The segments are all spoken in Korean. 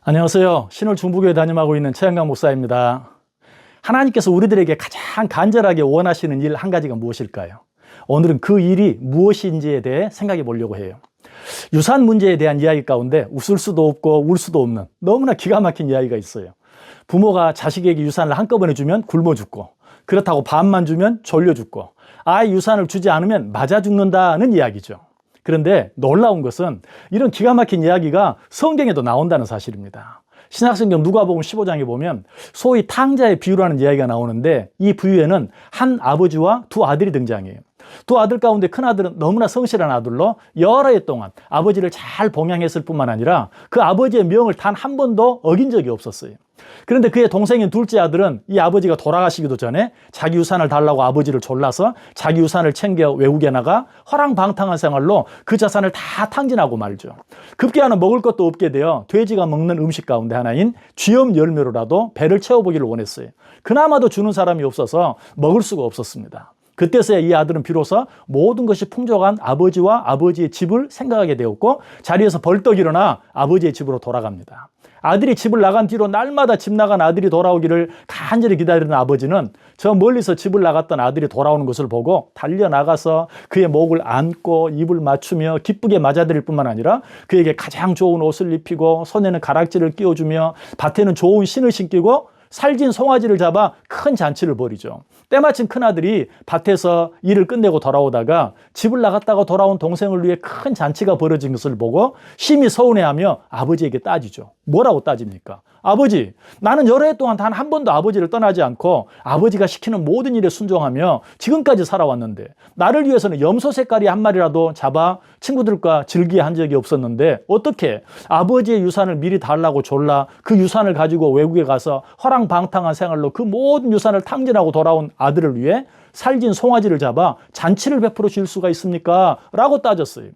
안녕하세요. 신월 중부교회 담임하고 있는 최영강 목사입니다. 하나님께서 우리들에게 가장 간절하게 원하시는 일 한 가지가 무엇일까요? 오늘은 그 일이 무엇인지에 대해 생각해 보려고 해요. 유산 문제에 대한 이야기 가운데 웃을 수도 없고 울 수도 없는 너무나 기가 막힌 이야기가 있어요. 부모가 자식에게 유산을 한꺼번에 주면 굶어 죽고, 그렇다고 반만 주면 졸려 죽고, 아예 유산을 주지 않으면 맞아 죽는다는 이야기죠. 그런데 놀라운 것은 이런 기가 막힌 이야기가 성경에도 나온다는 사실입니다. 신약성경 누가복음 15장에 보면 소위 탕자의 비유라는 이야기가 나오는데, 이 비유에는 한 아버지와 두 아들이 등장해요. 두 아들 가운데 큰 아들은 너무나 성실한 아들로 여러 해 동안 아버지를 잘 봉양했을 뿐만 아니라 그 아버지의 명을 단 한 번도 어긴 적이 없었어요. 그런데 그의 동생인 둘째 아들은 이 아버지가 돌아가시기도 전에 자기 유산을 달라고 아버지를 졸라서 자기 유산을 챙겨 외국에 나가 허랑방탕한 생활로 그 자산을 다 탕진하고 말죠. 급기야는 먹을 것도 없게 되어 돼지가 먹는 음식 가운데 하나인 쥐염 열매로라도 배를 채워보기를 원했어요. 그나마도 주는 사람이 없어서 먹을 수가 없었습니다. 그때서야 이 아들은 비로소 모든 것이 풍족한 아버지와 아버지의 집을 생각하게 되었고, 자리에서 벌떡 일어나 아버지의 집으로 돌아갑니다. 아들이 집을 나간 뒤로 날마다 집 나간 아들이 돌아오기를 간절히 기다리는 아버지는 저 멀리서 집을 나갔던 아들이 돌아오는 것을 보고 달려나가서 그의 목을 안고 입을 맞추며 기쁘게 맞아들일 뿐만 아니라 그에게 가장 좋은 옷을 입히고 손에는 가락지를 끼워주며 밭에는 좋은 신을 신기고 살진 송아지를 잡아 큰 잔치를 벌이죠. 때마침 큰아들이 밭에서 일을 끝내고 돌아오다가 집을 나갔다가 돌아온 동생을 위해 큰 잔치가 벌어진 것을 보고 심히 서운해하며 아버지에게 따지죠. 뭐라고 따집니까? 아버지, 나는 여러 해 동안 단 한 번도 아버지를 떠나지 않고 아버지가 시키는 모든 일에 순종하며 지금까지 살아왔는데, 나를 위해서는 염소 색깔이 한 마리라도 잡아 친구들과 즐기게 한 적이 없었는데 어떻게 아버지의 유산을 미리 달라고 졸라 그 유산을 가지고 외국에 가서 허랑방탕한 생활로 그 모든 유산을 탕진하고 돌아온 아들을 위해 살진 송아지를 잡아 잔치를 베풀어 줄 수가 있습니까? 라고 따졌어요.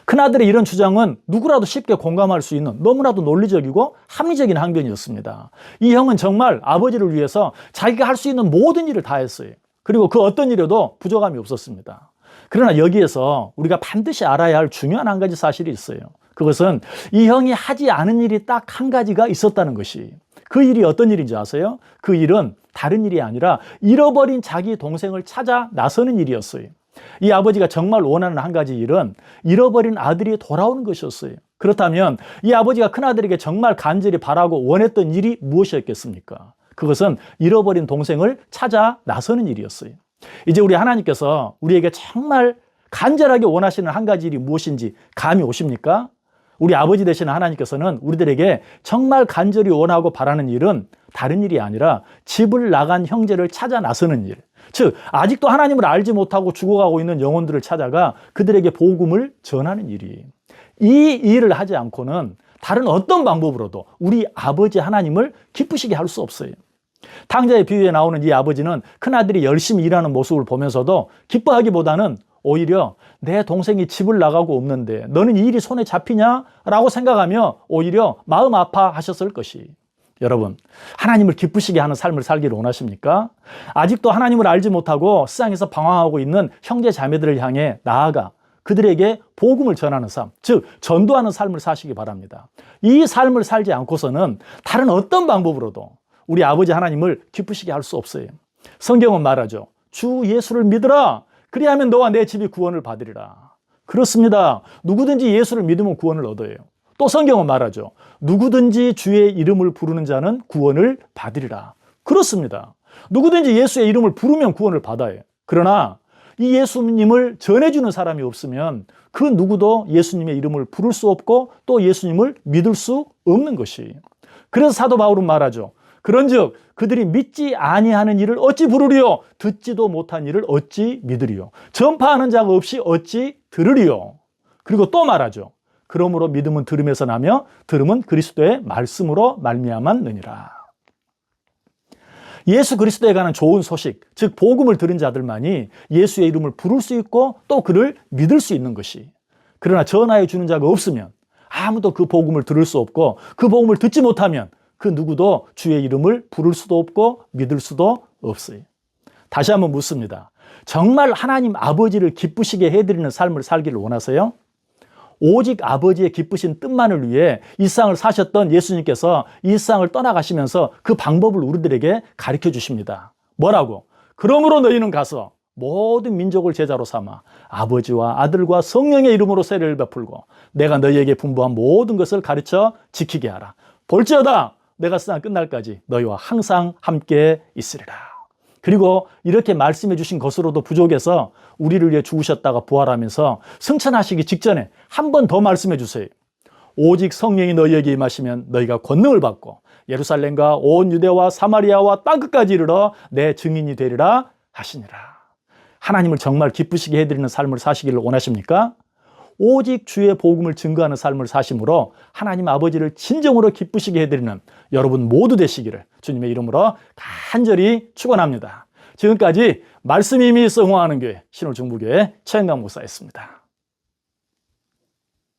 큰아들의 이런 주장은 누구라도 쉽게 공감할 수 있는 너무나도 논리적이고 합리적인 항변이었습니다. 이 형은 정말 아버지를 위해서 자기가 할 수 있는 모든 일을 다 했어요. 그리고 그 어떤 일에도 부족함이 없었습니다. 그러나 여기에서 우리가 반드시 알아야 할 중요한 한 가지 사실이 있어요. 그것은 이 형이 하지 않은 일이 딱 한 가지가 있었다는 것이, 그 일이 어떤 일인지 아세요? 그 일은 다른 일이 아니라 잃어버린 자기 동생을 찾아 나서는 일이었어요. 이 아버지가 정말 원하는 한 가지 일은 잃어버린 아들이 돌아오는 것이었어요. 그렇다면 이 아버지가 큰아들에게 정말 간절히 바라고 원했던 일이 무엇이었겠습니까? 그것은 잃어버린 동생을 찾아 나서는 일이었어요. 이제 우리 하나님께서 우리에게 정말 간절하게 원하시는 한 가지 일이 무엇인지 감이 오십니까? 우리 아버지 되시는 하나님께서는 우리들에게 정말 간절히 원하고 바라는 일은 다른 일이 아니라 집을 나간 형제를 찾아 나서는 일, 즉 아직도 하나님을 알지 못하고 죽어가고 있는 영혼들을 찾아가 그들에게 복음을 전하는 일이에요. 이 일을 하지 않고는 다른 어떤 방법으로도 우리 아버지 하나님을 기쁘시게 할 수 없어요. 탕자의 비유에 나오는 이 아버지는 큰아들이 열심히 일하는 모습을 보면서도 기뻐하기보다는 오히려 내 동생이 집을 나가고 없는데 너는 이 일이 손에 잡히냐? 라고 생각하며 오히려 마음 아파하셨을 것이. 여러분, 하나님을 기쁘시게 하는 삶을 살기를 원하십니까? 아직도 하나님을 알지 못하고 세상에서 방황하고 있는 형제 자매들을 향해 나아가 그들에게 복음을 전하는 삶, 즉 전도하는 삶을 사시기 바랍니다. 이 삶을 살지 않고서는 다른 어떤 방법으로도 우리 아버지 하나님을 기쁘시게 할 수 없어요. 성경은 말하죠. 주 예수를 믿으라. 그리하면 너와 내 집이 구원을 받으리라. 그렇습니다. 누구든지 예수를 믿으면 구원을 얻어요. 또 성경은 말하죠. 누구든지 주의 이름을 부르는 자는 구원을 받으리라. 그렇습니다. 누구든지 예수의 이름을 부르면 구원을 받아요. 그러나 이 예수님을 전해주는 사람이 없으면 그 누구도 예수님의 이름을 부를 수 없고 또 예수님을 믿을 수 없는 것이. 그래서 사도 바울은 말하죠. 그런즉 그들이 믿지 아니하는 일을 어찌 부르리요? 듣지도 못한 일을 어찌 믿으리요? 전파하는 자가 없이 어찌 들으리요? 그리고 또 말하죠. 그러므로 믿음은 들음에서 나며 들음은 그리스도의 말씀으로 말미암았느니라. 예수 그리스도에 관한 좋은 소식, 즉 복음을 들은 자들만이 예수의 이름을 부를 수 있고 또 그를 믿을 수 있는 것이. 그러나 전하여 주는 자가 없으면 아무도 그 복음을 들을 수 없고 그 복음을 듣지 못하면 그 누구도 주의 이름을 부를 수도 없고 믿을 수도 없어요. 다시 한번 묻습니다. 정말 하나님 아버지를 기쁘시게 해드리는 삶을 살기를 원하세요? 오직 아버지의 기쁘신 뜻만을 위해 이 세상을 사셨던 예수님께서 이 세상을 떠나가시면서 그 방법을 우리들에게 가르쳐 주십니다. 뭐라고? 그러므로 너희는 가서 모든 민족을 제자로 삼아 아버지와 아들과 성령의 이름으로 세례를 베풀고 내가 너희에게 분부한 모든 것을 가르쳐 지키게 하라. 볼지어다 내가 세상 끝날까지 너희와 항상 함께 있으리라. 그리고 이렇게 말씀해 주신 것으로도 부족해서 우리를 위해 죽으셨다가 부활하면서 승천하시기 직전에 한 번 더 말씀해 주세요. 오직 성령이 너희에게 임하시면 너희가 권능을 받고 예루살렘과 온 유대와 사마리아와 땅끝까지 이르러 내 증인이 되리라 하시니라. 하나님을 정말 기쁘시게 해드리는 삶을 사시기를 원하십니까? 오직 주의 복음을 증거하는 삶을 사심으로 하나님 아버지를 진정으로 기쁘시게 해드리는 여러분 모두 되시기를 주님의 이름으로 간절히 축원합니다. 지금까지 말씀이 임히 성공하는 교회 신홀중부교회 최영강 목사였습니다.